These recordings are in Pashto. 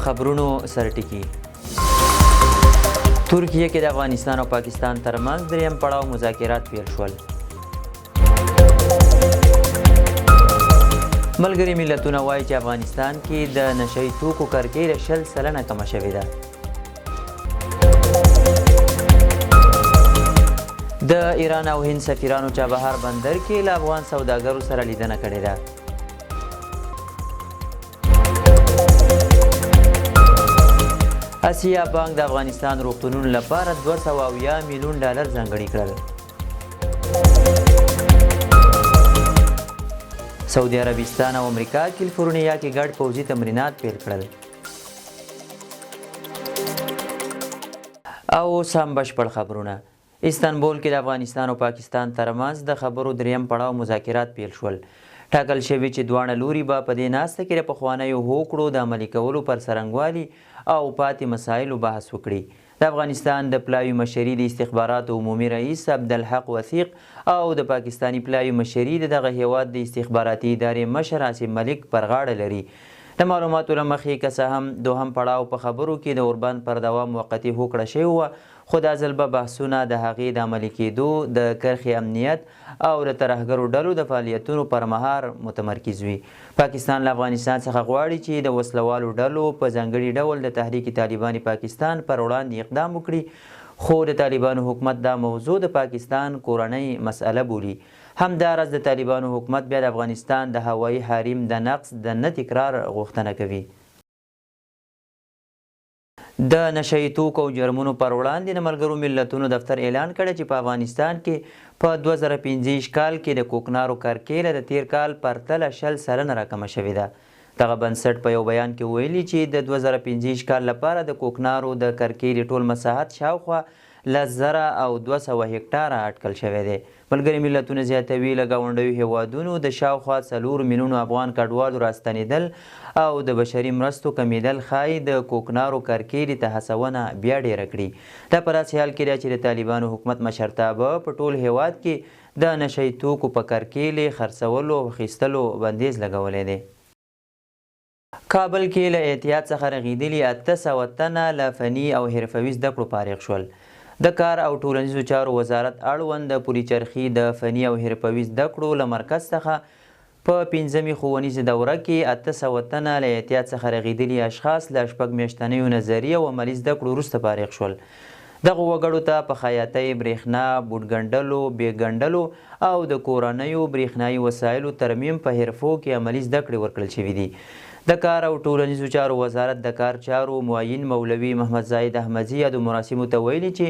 خبرونو سرټکی ترکیه کې د افغانستان او پاکستان ترمنځ دریم پړاو مذاکرات پیل شول. ملګري ملتونه وایي چې افغانستان کې د نشهیي توکو کرکیله 60% کمه شوې ده. د ایران او هند سفیرانو چابهار بندر کې له افغان سوداګرو سره لیدنه کړې ده. آسیا بانک د افغانستان روغتونونو لپاره $270 میلیون ځانګړي کړل. سعودي عربستان او امریکا کیلیفورنیا کې ګډ پوځي تمرینات پیل کړل. او سم بشپړ خبرونه. استانبول کې د افغانستان او پاکستان ترمنځ د خبرو دریم پړاو مذاکرات پیل شول. ټاکل شوي چې دواړه لوري به په دې ناسته کې د پخوانیو هوکړو د عملي کولو پر څرنګوالي او پاتې مسایلو بحث وکړي. د افغانستان د پلاوي مشري د استخباراتو عمومي رئیس عبدالحق وثیق او د پاکستاني پلاوي مشري د دغه هیواد د استخباراتي ادارې مشر عاصم ملک پر غاړه لري. د معلوماتو له مخې که څه هم دوهم پړاو په خبرو کې د اوربند پر دوام موقتي هوکړه شوې وه، خو دا ځل به بحثونه د هغې د عملي کېدو د کرښې امنیت او د ترهګرو ډلو د فعالیتونو پر مهار متمرکز وي. پاکستان له افغانستان څخه غواړي چې د وسلوالو ډلو په ځانګړي ډول د تحریک طالبان پاکستان پر وړاندې اقدام وکړي، خو د طالبانو حکومت دا موضوع د پاکستان کورنۍ مسئله بولي. همداراز د طالبانو حکومت بیا د افغانستان د هوایي حریم د نقض د نه تکرار غوښتنه کوي. د نشهیي توکو او جرمونو پر وړاندې د ملګرو ملتونو دفتر اعلان کړی چې په افغانستان کې په 2015 کال کې د کوکنارو کرکیله د تیر کال پرتله 60% راکمه شوې ده. دغه بنسټ په یو بیان کې ویلي چې د 2015 کال لپاره د کوکنارو د کرکیلې ټول مساحت شاوخوا 10,200 هکټاره اټکل شوی دی. ملګري ملتونه زیاتوي له ګاونډیو هیوادونو د شاوخوا 4 میلیونو افغان کډوالو راستنېدل او د بشري مرستو کمیدل ښایي د کوکنارو کرکیلې ته هڅونه بیا ډیره کړي. دا په داسې حال کې ده چې د طالبانو حکومت مشرتابه په ټول هیواد کې د نشهیي توکو په کرکیلې خرڅولو او اخیستلو بندیز لګولی دی. کابل کې له احتیاط څخه رغېدلي 800 تنه له فني او حرفوي زده کړو فارغ شول. د کار او ټولنیزو چارو وزارت اړوند د پولیچرخي د فني او حرفوي زده کړو له مرکز څخه په 5مې ښوونیزه دوره کې 800 تنه له احتیاط څخه رغېدلي اشخاص له 6 میاشتنیو نظري او عملي زده کړو وروسته فارغ شول. دغه وګړو ته په خیاطۍ، برېښنا، بوټ ګنډلو، بیګ ګنډلو او د کورنیو برېښنایي وسایلو ترمیم په حرفو کې عملي زده کړې ورکړل شوي دي. د کار او ټولنیزو چارو وزارت د کار چارو معین مولوي محمد زاید احمدي د مراسمو ته ویلي چې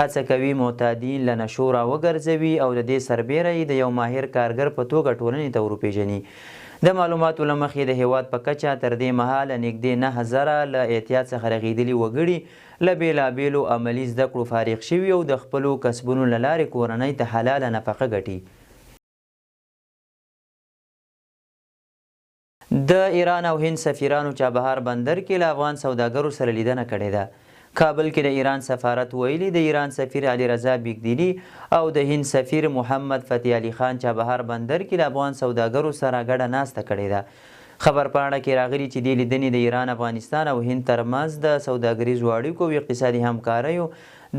هڅه کوي معتادین له نشو راوګرځوي او د دې سربیره یې د یو ماهر کارګر په توګه ټولنې ته وروپېژني. د معلوماتو له مخې د هیواد په کچه تر دې مهاله نږدې 9,000 له احتیاط څخه رغېدلي وګړي له بېلابېلو عملي زده کړو فارغ شوي او د خپلو کسبونو له لارې کورنۍ ته حلاله نفقه ګټي. د ایران او هند سفیرانو چابهار بندر کې له افغان سوداګرو سره لیدنه کړې ده. کابل کې د ایران سفارت ویلي د ایران سفیر علي رضا بیګدیلي او د هند سفیر محمد فتح علي خان چابهار بندر کې له افغان سوداګرو سره ګډه ناسته کړې ده. خبر پاڼه کې راغلي چې دې لیدنې د ایران، افغانستان او هند ترمنځ د سوداګریزو اړیکو او اقتصادي همکاریو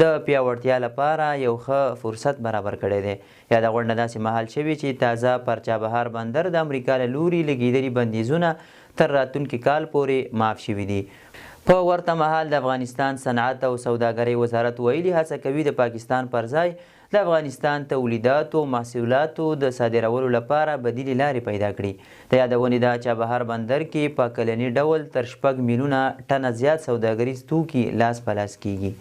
د پیاوړتیا لپاره یو ښه فرصت برابر کړی دی. یاده غونډه داسې مهال شوې چې تازه پر چابهار بندر د امریکا له لوري لګېدلي بندیزونه تر راتلونکي کال پورې معاف شوي دي. په ورته مهال د افغانستان صنعت او سوداګرۍ وزارت ویلي هڅه کوي د پاکستان پر ځای د افغانستان تولیداتو او محصولاتو د صادرولو لپاره بدیلې لارې پیدا کړي. د یادونې ده چابهار بندر کې په کلني ډول تر 6 میلیونه ټنه زیات سوداګریز توکي لاس په لاس کیږي.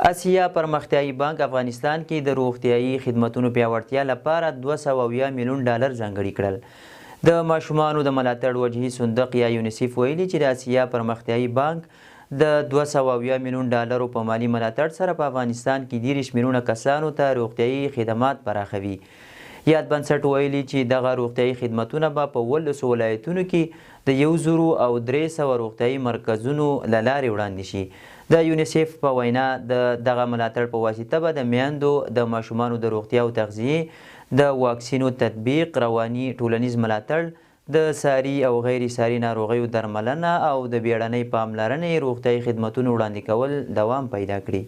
آسیا پرمختیایي بانک افغانستان کې د روغتیایي خدمتونو پیاوړتیا لپاره $270 میلیون ځانګړي کړل. د ماشومانو د ملاتړ وجهي صندوق یا یونیسیف ویلي چې د آسیا پرمختیایي بانک د $270 میلیون په مالی ملاتړ سره په افغانستان کې 30 میلیونه کسانو ته روغتیایي خدمات پراخوي. یاد بنسټ ویلي چې دغه روغتیایي خدمتونه به په 18 ولایتونو کې د 1,300 روغتیایي مرکزونو له لارې وړاندې شي. د یونیسیف په وینا دغه ملاتړ په واسطه به د میندو د ماشومانو د روغتیا او تغذیې د واکسینو تطبیق، رواني ټولنیز ملاتړ، د ساري او غیر ساري ناروغیو درملنه او د بیړنۍ پاملرنې روغتیايي خدمتونو وړاندې کول دوام پیدا کړي.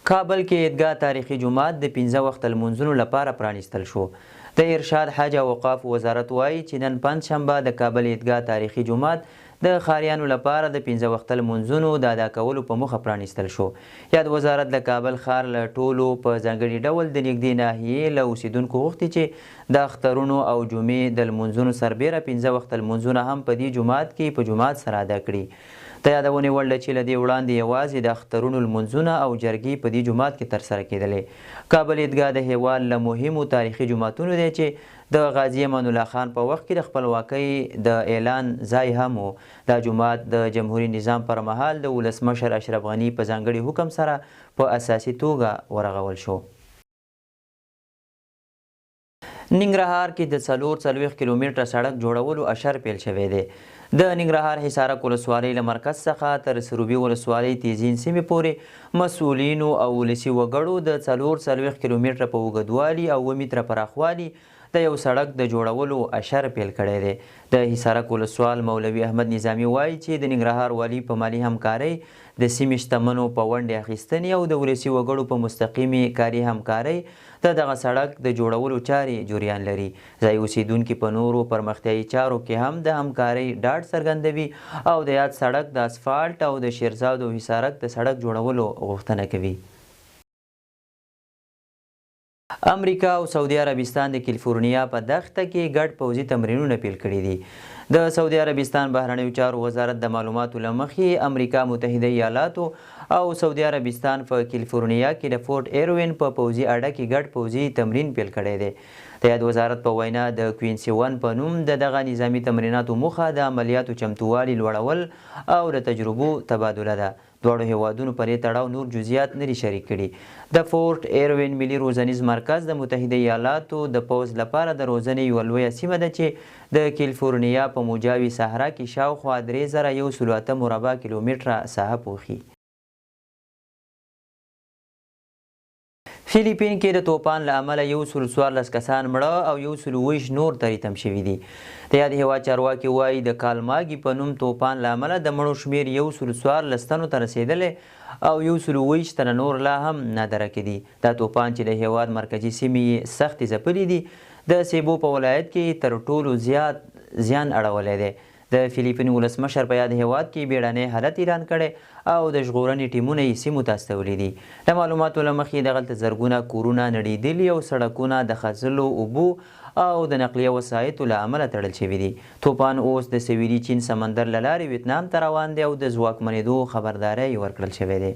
کابل کې عیدګاه تاریخي جومات د 15 وخت لمونځونو لپاره پرانیستل شو. د ارشاد حج او اوقاف وزارت وایي چې نن پنجشنبه د کابل عیدګاه تاریخي جومات د ښاریانو لپاره د 15 وخت لمونځونو د ادا کولو په موخه پرانیستل شو. یاد وزارت د کابل ښار له ټولو په ځانګړي ډول د نږدې ناحیې له اوسیدونکو غوښتي چې د اخترونو او جمعې د لمونځونو سربیره 15 وخت لمونځونه هم په دې جومات کې په جومات سره ادا کړي. د یادونې وړ ده چې له دې وړاندې یوازې د اخترونو لمونځونه او جرګې په دې جومات کې ترسره کېدلې. کابل عیدګاه د هیواد له مهمو تاریخي جوماتونو دی چې د غازي امان الله خان په وخت کې د خپلواکۍ د اعلان ځای هم و. دا جومات د جمهوري نظام پر مهال د ولسمشر اشرف غني په ځانګړي حکم سره په اساسي توګه ورغول شو. ننګرهار کې د 440 کیلومتره سړک جوړولو اشر پیل شوی دی. د ننګرهار حصارک ولسوالۍ له مرکز څخه تر سروبي ولسوالۍ تیزین سیمې پورې مسؤلینو او ولسي وګړو د 440 کیلومتره په اوږدوالي او 2 متره پراخوالي د یو سړک د جوړولو اشر پیل کړی دی. د حصارک ولسوال مولوي احمد نظامي وایي چې د ننګرهار والي په مالي همکارۍ د سیمې شتمنو په ونډې اخیستنې او د ولسي وګړو په مستقیمې کاري همکارۍ د دغه سړک د جوړولو چارې جریان لري. ځایي اوسیدونکي په نورو پرمختیایي چارو کې هم د همکارۍ ډاډ څرګندوي او د یاد سړک د اسفالټ او د شیرزاد او حصارک د سړک جوړولو غوښتنه کوي. امریکا او سعودي عربستان د کیلیفورنیا په دښته کې ګډ پوځي تمرینونه پیل کړي دي. د سعودي عربستان بهرنیو چارو وزارت د معلوماتو له مخې امریکا متحده ایالاتو او سعودي عربستان په کیلیفورنیا کې د فورټ ایروین په پوځي اډه کې ګډ پوځي تمرین پیل کړی دی. د یاد وزارت په وینا د کوینسي ون په نوم د دغه نظامي تمریناتو موخه د عملیاتو چمتووالي لوړول او د تجربو تبادله ده. دواړو هیوادونو پرې تړاو نور جزئیات نه دي شریک کړي. د فورټ ایروین ملي روزنیز مرکز د متحده ایالاتو د پوځ لپاره د روزنې یوه لویه سیمه ده چې د کیلیفورنیا په موجاوي صحرا کې شاوخوا 3108 مربع کیلومتره ساحه پوښي. فیلیپین کې د توپان له امله 114 کسان مړه او 120 نور تریتم شوي دي. د یاد هیواد چارواکي وایي د کالماګي په نوم توپان له امله د مړو شمیر 114 تنو ته رسېدلی او 120 تنه نور لا هم نادرکه دي. دا توپان چې د هیواد مرکزي سیمې یې سختې ځپلي دي د سیبو په ولایت کې تر ټولو زیات زیان اړولی دی. د فیلیپین ولسمشر په یاد هیواد کې بیړنی حالت اعلان کړی او د ژغورنې ټیمونه یې سیمو ته استولي دي. د معلوماتو له مخې دغلته زرګونه کورونه نړېدلي او سړکونه د ښځلو اوبو او د نقلیه وسایطو له امله تړل شوي دي. توپان اوس د سویلي چین سمندر له لارې ویتنام ته روان دی او د ځواکمنېدو خبرداری ورکړل شوی دی.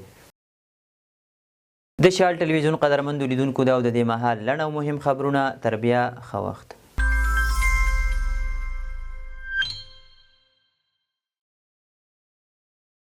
د شال ټلویزیون قدرمندو لیدونکو دا او د دې مهال لنډ او مهم خبرونه. تر بیا ښه وخت.